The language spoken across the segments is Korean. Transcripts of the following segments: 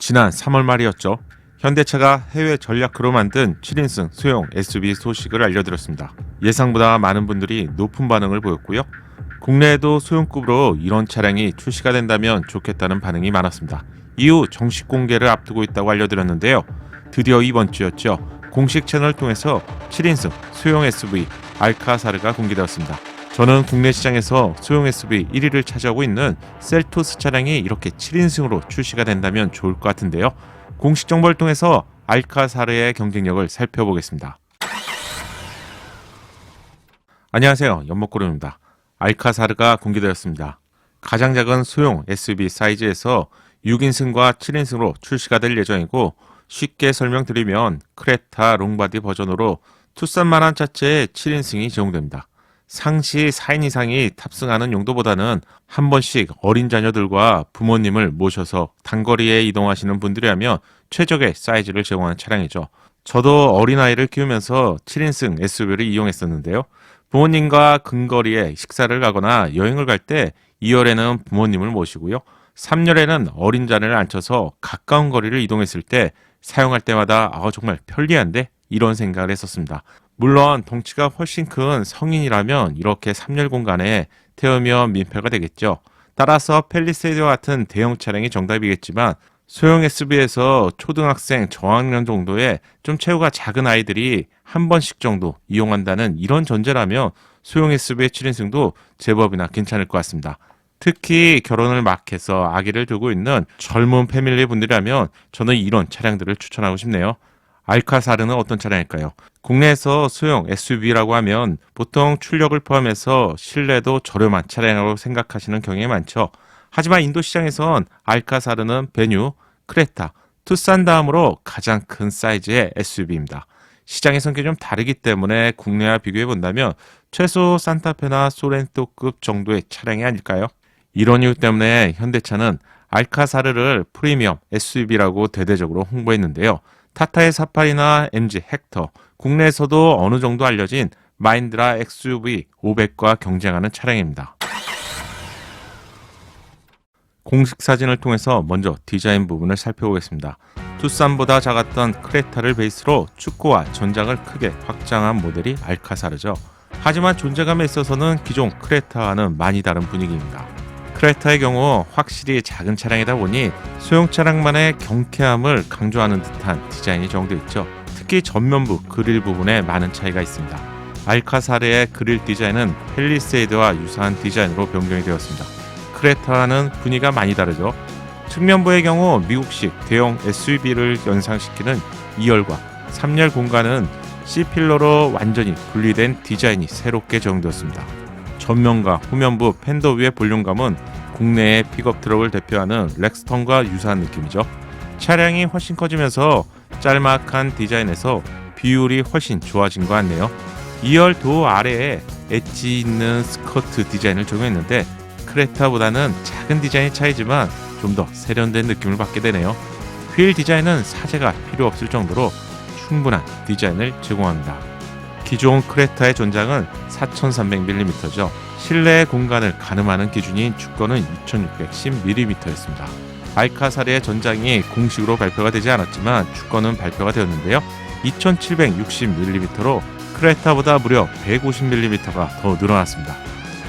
지난 3월 말이었죠. 현대차가 해외 전략으로 만든 7인승 소형 SUV 소식을 알려드렸습니다. 예상보다 많은 분들이 높은 반응을 보였고요. 국내에도 소형급으로 이런 차량이 출시가 된다면 좋겠다는 반응이 많았습니다. 이후 정식 공개를 앞두고 있다고 알려드렸는데요. 드디어 이번 주였죠. 공식 채널을 통해서 7인승 소형 SUV 알카사르가 공개되었습니다. 저는 국내 시장에서 소형 SUV 1위를 차지하고 있는 셀토스 차량이 이렇게 7인승으로 출시가 된다면 좋을 것 같은데요. 공식 정보를 통해서 알카사르의 경쟁력을 살펴보겠습니다. 안녕하세요. 연목고름입니다. 알카사르가 공개되었습니다. 가장 작은 소형 SUV 사이즈에서 6인승과 7인승으로 출시가 될 예정이고, 쉽게 설명드리면 크레타 롱바디 버전으로 투싼만한 차체의 7인승이 제공됩니다. 상시 4인 이상이 탑승하는 용도보다는 한 번씩 어린 자녀들과 부모님을 모셔서 단거리에 이동하시는 분들이라면 최적의 사이즈를 제공하는 차량이죠. 저도 어린아이를 키우면서 7인승 SUV를 이용했었는데요. 부모님과 근거리에 식사를 가거나 여행을 갈 때 2열에는 부모님을 모시고요. 3열에는 어린 자녀를 앉혀서 가까운 거리를 이동했을 때 사용할 때마다 정말 편리한데? 이런 생각을 했었습니다. 물론 덩치가 훨씬 큰 성인이라면 이렇게 3열 공간에 태우면 민폐가 되겠죠. 따라서 팰리세이드와 같은 대형 차량이 정답이겠지만 소형 SUV에서 초등학생 저학년 정도의 좀 체구가 작은 아이들이 한 번씩 정도 이용한다는 이런 전제라면 소형 SUV의 7인승도 제법이나 괜찮을 것 같습니다. 특히 결혼을 막 해서 아기를 두고 있는 젊은 패밀리 분들이라면 저는 이런 차량들을 추천하고 싶네요. 알카사르는 어떤 차량일까요? 국내에서 소형 SUV라고 하면 보통 출력을 포함해서 실내도 저렴한 차량으로 생각하시는 경향이 많죠. 하지만 인도 시장에선 알카사르는 베뉴, 크레타, 투싼 다음으로 가장 큰 사이즈의 SUV입니다. 시장의 성격이 좀 다르기 때문에 국내와 비교해 본다면 최소 산타페나 소렌토급 정도의 차량이 아닐까요? 이런 이유 때문에 현대차는 알카사르를 프리미엄 SUV라고 대대적으로 홍보했는데요. 타타의 사파리나 MG 헥터, 국내에서도 어느 정도 알려진 마힌드라 XUV 500과 경쟁하는 차량입니다. 공식 사진을 통해서 먼저 디자인 부분을 살펴보겠습니다. 투싼보다 작았던 크레타를 베이스로 축구와 전장을 크게 확장한 모델이 알카사르죠. 하지만 존재감에 있어서는 기존 크레타와는 많이 다른 분위기입니다. 크레타의 경우 확실히 작은 차량이다 보니 소형 차량만의 경쾌함을 강조하는 듯한 디자인이 정되어 있죠. 특히 전면부 그릴 부분에 많은 차이가 있습니다. 알카사르의 그릴 디자인은 팰리세이드와 유사한 디자인으로 변경이 되었습니다. 크레타와는 분위기가 많이 다르죠. 측면부의 경우 미국식 대형 SUV를 연상시키는 2열과 3열 공간은 C필러로 완전히 분리된 디자인이 새롭게 적용되었습니다. 전면과 후면부 팬더 위의 볼륨감은 국내의 픽업 트럭을 대표하는 렉스턴과 유사한 느낌이죠. 차량이 훨씬 커지면서 짤막한 디자인에서 비율이 훨씬 좋아진 것 같네요. 2열 도어 아래에 엣지 있는 스커트 디자인을 적용했는데 크레타보다는 작은 디자인의 차이지만 좀 더 세련된 느낌을 받게 되네요. 휠 디자인은 사제가 필요 없을 정도로 충분한 디자인을 제공합니다. 기존 크레타의 전장은 4300mm죠. 실내 공간을 가늠하는 기준인 주권은 2610mm였습니다. 알카사르의 전장이 공식으로 발표가 되지 않았지만 주권은 발표가 되었는데요. 2760mm로 크레타보다 무려 150mm가 더 늘어났습니다.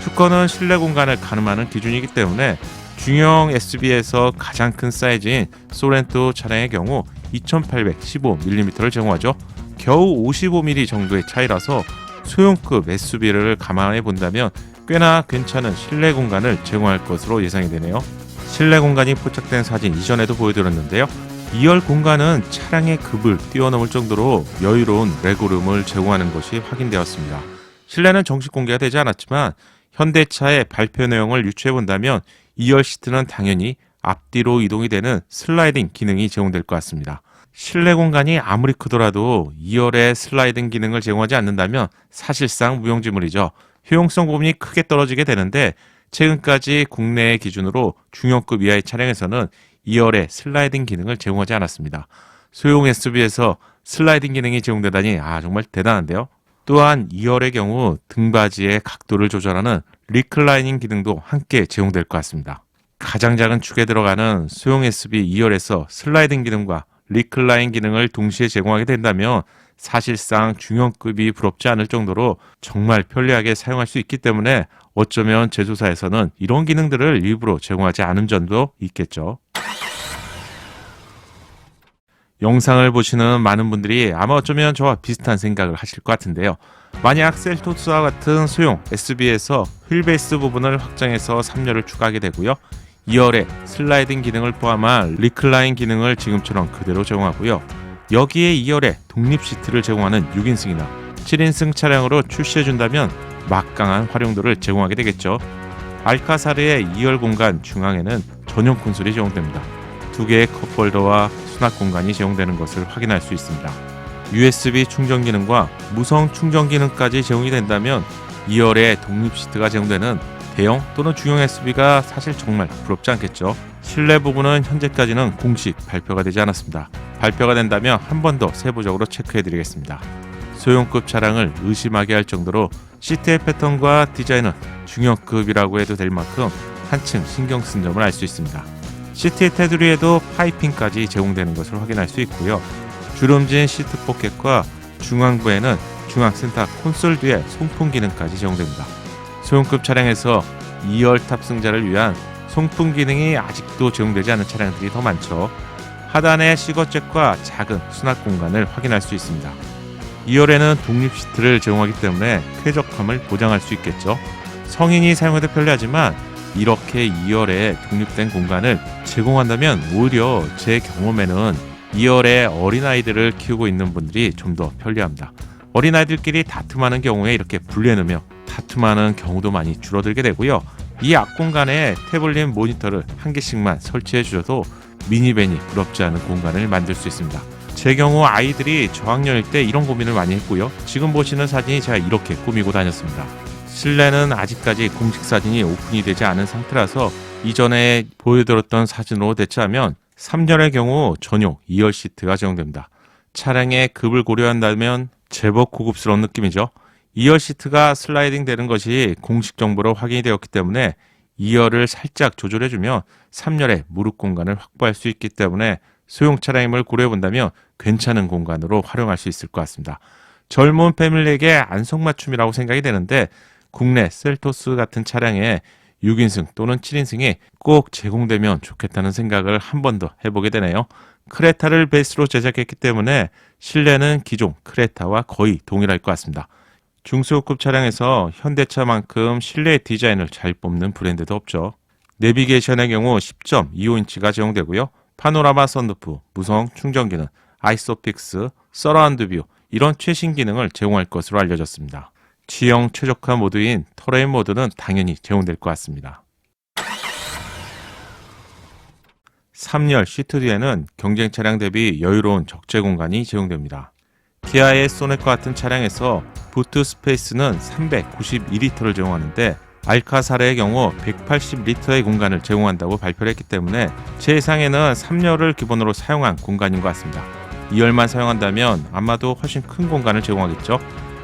주권은 실내 공간을 가늠하는 기준이기 때문에 중형 SUV에서 가장 큰 사이즈인 소렌토 차량의 경우 2815mm를 제공하죠. 겨우 55mm 정도의 차이라서 소형급 SUV를 감안해 본다면 꽤나 괜찮은 실내 공간을 제공할 것으로 예상이 되네요. 실내 공간이 포착된 사진 이전에도 보여드렸는데요. 2열 공간은 차량의 급을 뛰어넘을 정도로 여유로운 레그룸을 제공하는 것이 확인되었습니다. 실내는 정식 공개가 되지 않았지만 현대차의 발표 내용을 유추해 본다면 2열 시트는 당연히 앞뒤로 이동이 되는 슬라이딩 기능이 제공될 것 같습니다. 실내 공간이 아무리 크더라도 2열의 슬라이딩 기능을 제공하지 않는다면 사실상 무용지물이죠. 효용성 부분이 크게 떨어지게 되는데 최근까지 국내의 기준으로 중형급 이하의 차량에서는 2열의 슬라이딩 기능을 제공하지 않았습니다. 소형 SUV에서 슬라이딩 기능이 제공되다니 정말 대단한데요. 또한 2열의 경우 등받이의 각도를 조절하는 리클라이닝 기능도 함께 제공될 것 같습니다. 가장 작은 축에 들어가는 소형 SUV 2열에서 슬라이딩 기능과 리클라인 기능을 동시에 제공하게 된다면 사실상 중형급이 부럽지 않을 정도로 정말 편리하게 사용할 수 있기 때문에 어쩌면 제조사에서는 이런 기능들을 일부러 제공하지 않은 점도 있겠죠. 영상을 보시는 많은 분들이 아마 어쩌면 저와 비슷한 생각을 하실 것 같은데요. 만약 셀토스와 같은 소형 SUV에서 휠베이스 부분을 확장해서 3열을 추가하게 되고요. 2열에 슬라이딩 기능을 포함한 리클라인 기능을 지금처럼 그대로 제공하고요. 여기에 2열에 독립 시트를 제공하는 6인승이나 7인승 차량으로 출시해준다면 막강한 활용도를 제공하게 되겠죠. 알카사르의 2열 공간 중앙에는 전용 콘솔이 제공됩니다. 2개의 컵홀더와 수납 공간이 제공되는 것을 확인할 수 있습니다. USB 충전 기능과 무선 충전 기능까지 제공이 된다면 2열에 독립 시트가 제공되는 대형 또는 중형 SUV가 사실 정말 부럽지 않겠죠. 실내 부분은 현재까지는 공식 발표가 되지 않았습니다. 발표가 된다면 한 번 더 세부적으로 체크해드리겠습니다. 소형급 차량을 의심하게 할 정도로 시트의 패턴과 디자인은 중형급이라고 해도 될 만큼 한층 신경 쓴 점을 알 수 있습니다. 시트의 테두리에도 파이핑까지 제공되는 것을 확인할 수 있고요. 주름진 시트 포켓과 중앙부에는 중앙 센터 콘솔 뒤에 송풍 기능까지 제공됩니다. 소형급 차량에서 2열 탑승자를 위한 송풍 기능이 아직도 제공되지 않은 차량들이 더 많죠. 하단의 시거잭과 작은 수납 공간을 확인할 수 있습니다. 2열에는 독립 시트를 제공하기 때문에 쾌적함을 보장할 수 있겠죠. 성인이 사용해도 편리하지만 이렇게 2열에 독립된 공간을 제공한다면 오히려 제 경험에는 2열에 어린아이들을 키우고 있는 분들이 좀 더 편리합니다. 어린아이들끼리 다툼하는 경우에 이렇게 분리해놓으며 다툼하는 경우도 많이 줄어들게 되고요. 이 앞공간에 태블릿 모니터를 한 개씩만 설치해 주셔도 미니밴이 부럽지 않은 공간을 만들 수 있습니다. 제 경우 아이들이 저학년일 때 이런 고민을 많이 했고요. 지금 보시는 사진이 제가 이렇게 꾸미고 다녔습니다. 실내는 아직까지 공식 사진이 오픈이 되지 않은 상태라서 이전에 보여드렸던 사진으로 대체하면 3열의 경우 전용 2열 시트가 제공됩니다. 차량의 급을 고려한다면 제법 고급스러운 느낌이죠. 2열 시트가 슬라이딩 되는 것이 공식 정보로 확인이 되었기 때문에 2열을 살짝 조절해주면 3열의 무릎 공간을 확보할 수 있기 때문에 소형 차량임을 고려해본다면 괜찮은 공간으로 활용할 수 있을 것 같습니다. 젊은 패밀리에게 안성맞춤이라고 생각이 되는데 국내 셀토스 같은 차량에 6인승 또는 7인승이 꼭 제공되면 좋겠다는 생각을 한 번 더 해보게 되네요. 크레타를 베이스로 제작했기 때문에 실내는 기존 크레타와 거의 동일할 것 같습니다. 중소급 차량에서 현대차만큼 실내 디자인을 잘 뽑는 브랜드도 없죠. 내비게이션의 경우 10.25인치가 제공되고요. 파노라마 선루프, 무선 충전 기능, 아이소픽스, 서라운드 뷰 이런 최신 기능을 제공할 것으로 알려졌습니다. 지형 최적화 모드인 터레인 모드는 당연히 제공될 것 같습니다. 3열 시트 뒤에는 경쟁 차량 대비 여유로운 적재 공간이 제공됩니다. 기아의 소넷과 같은 차량에서 부트 스페이스는 392리터를 제공하는데 알카사르의 경우 180리터의 공간을 제공한다고 발표를 했기 때문에 제 예상에는 3열을 기본으로 사용한 공간인 것 같습니다. 2열만 사용한다면 아마도 훨씬 큰 공간을 제공하겠죠.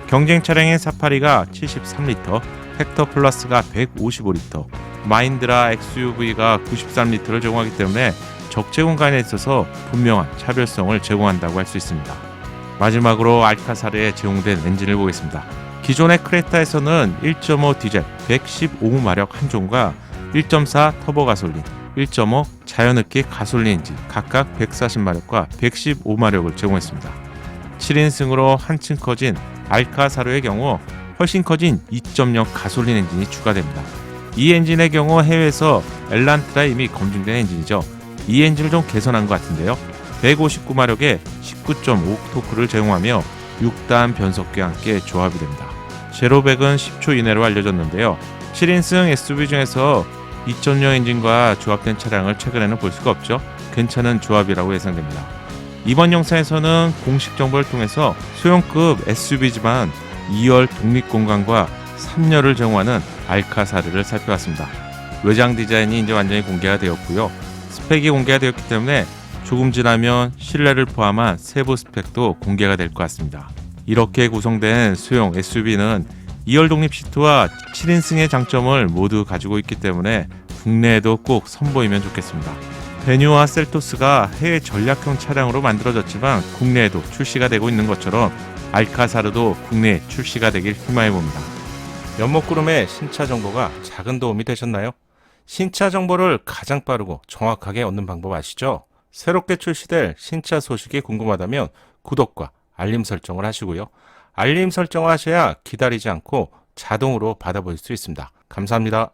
경쟁 차량인 사파리가 73리터, 헥터 플러스가 155리터, 마힌드라 XUV가 93리터를 제공하기 때문에 적재 공간에 있어서 분명한 차별성을 제공한다고 할 수 있습니다. 마지막으로 알카사르에 제공된 엔진을 보겠습니다. 기존의 크레타에서는 1.5 디젤 115마력 한 종과 1.4 터보 가솔린, 1.5 자연흡기 가솔린 엔진 각각 140마력과 115마력을 제공했습니다. 7인승으로 한층 커진 알카사르의 경우 훨씬 커진 2.0 가솔린 엔진이 추가됩니다. 이 엔진의 경우 해외에서 엘란트라 이미 검증된 엔진이죠. 이 엔진을 좀 개선한 것 같은데요. 159마력에 19.5 토크를 제공하며 6단 변속기와 함께 조합이 됩니다. 제로백은 10초 이내로 알려졌는데요. 7인승 SUV 중에서 2.0 엔진과 조합된 차량을 최근에는 볼 수가 없죠. 괜찮은 조합이라고 예상됩니다. 이번 영상에서는 공식 정보를 통해서 소형급 SUV지만 2열 독립공간과 3열을 제공하는 알카사르를 살펴봤습니다. 외장 디자인이 이제 완전히 공개가 되었고요. 스펙이 공개가 되었기 때문에 조금 지나면 실내를 포함한 세부 스펙도 공개가 될 것 같습니다. 이렇게 구성된 소형 SUV는 2열 독립 시트와 7인승의 장점을 모두 가지고 있기 때문에 국내에도 꼭 선보이면 좋겠습니다. 베뉴와 셀토스가 해외 전략형 차량으로 만들어졌지만 국내에도 출시가 되고 있는 것처럼 알카사르도 국내에 출시가 되길 희망해봅니다. 연목구름의 신차 정보가 작은 도움이 되셨나요? 신차 정보를 가장 빠르고 정확하게 얻는 방법 아시죠? 새롭게 출시될 신차 소식이 궁금하다면 구독과 알림 설정을 하시고요. 알림 설정을 하셔야 기다리지 않고 자동으로 받아볼 수 있습니다. 감사합니다.